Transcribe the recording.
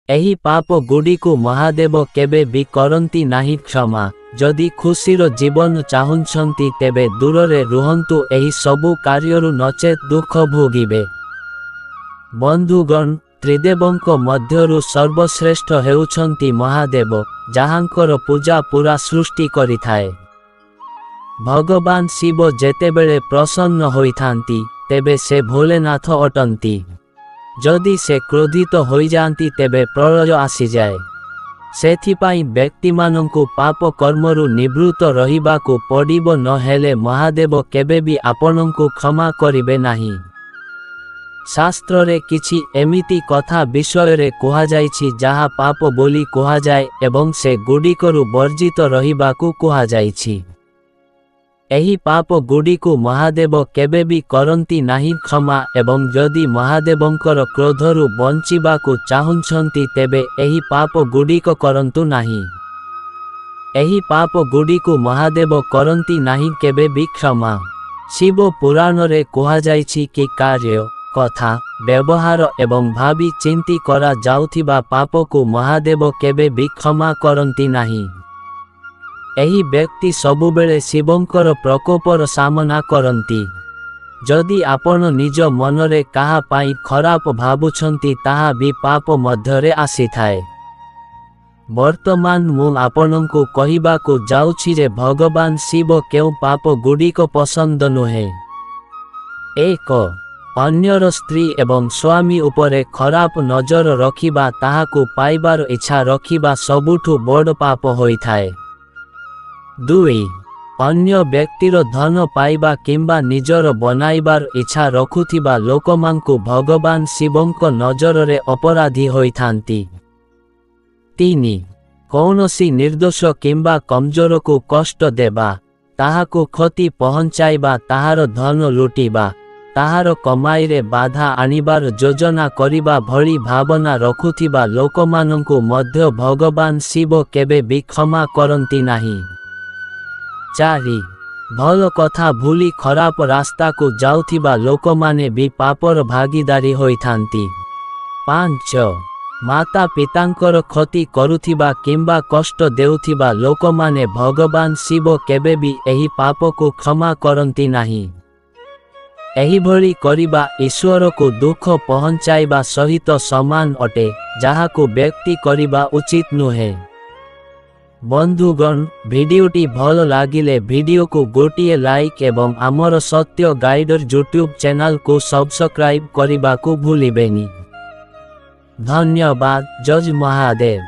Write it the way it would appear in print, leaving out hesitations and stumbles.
एही पाप गुड़िकु महादेव केबे भी करंती नाही क्षमा। जदि खुशीर जीवन चाहुंछंती तेबे दूररे रुहंतु एही सबु कार्यरु नचेत दुख भोगिबे। बंधुगण, त्रिदेवंक मध्यरु सर्वश्रेष्ठ हेउछंती महादेव, जाहांकर पूजा पूरा सृष्टि करिथाए। भगवान शिव जेतेबेले प्रसन्न होइथांती तेबे से भोलेनाथ अटंती। जदि से क्रोधित होई जांती तेबे प्रलय आसी जाए। सेथिपाई व्यक्तिमानंकु पाप कर्मरु निवृत्त रहिबाकु पड़िबो, नहेले महादेव केबे भी आपनंकु क्षमा करिबे नाही। शास्त्रे किछि एमिति कथा विषय कुहा जाइछि जहा पाप बोली कुहा जाए एवं से गुड़िकरु वर्जित रहिबाकु कुहा जाइछि। एही पाप गुड़िकु महादेव केबे भी करंती नाही क्षमा, एवं जदि महादेवंकर क्रोधरु बंचिबाकु चाहुंछंती तेबे एही पाप गुड़िक करंतु नाही। एही पाप गुड़िकु महादेव करंती नाही केबे भी क्षमा। शिव पुराण रे कुहा जाइछि कि कार्य, कथा, व्यवहार एवं भावी चिंती करा जाउथिबा पापकु महादेव केबे भी क्षमा करंती नाही। एही व्यक्ति सबुबेले शिवंकर प्रकोपर सामना करंती। जदि आपण निज मनरे काहा पाई खराप भाबुछंती ताहा भी पाप मध्यरे आसीथाए। वर्तमान मु आपनंकु कहिबाकु जाउछि जे भगवान शिव केउ पाप गुड़िक पसंद नुहे। 1. अन्यर स्त्री एवं स्वामी उपरे खराप नजर रखिबा ताहाकु पाइबार इच्छा रखिबा सबुठु बड़ पाप होइथाए। 2. अन्य व्यक्तिर धन पाइबा किंबा निजर बनाइबार इच्छा रखुथिबा लोकमानकु भगवान शिवंक नजररे अपराधी होइथांती। 3. कौनसी निर्दोष किंबा कमजोरकु कष्ट देबा, ताहाकु क्षति पहुंचाइबा, ताहार धन लुटिबा, ताहार कमाईरे बाधा आनिबार योजना करिबा भली भावना रखुथिबा लोकमानंकु मध्य भगवान शिव केबे भी क्षमा करंती नाही। 4. भल कथा भूली खराप रास्ता को जाउथिबा लोकमाने भी पापर भागीदारी होइथांती। 5. माता पितांकर क्षति करुथिबा किंबा कष्ट देउथिबा लोकमाने भगवान शिव केबे भी एही पाप को क्षमा करंती नाही। एही भली करिबा ईश्वर को दुख पहुंचाइबा सहित समान अटे, जाहाकु व्यक्ति करिबा उचित नुहे। बंधुगण, भिडियोटी भल लागिले भिडियो को गोटिए लाइक एवं आमर सत्य गाइडर यूट्यूब चैनल को सब्सक्राइब करिबाकु भूलिबेनी। धन्यवाद। जय महादेव।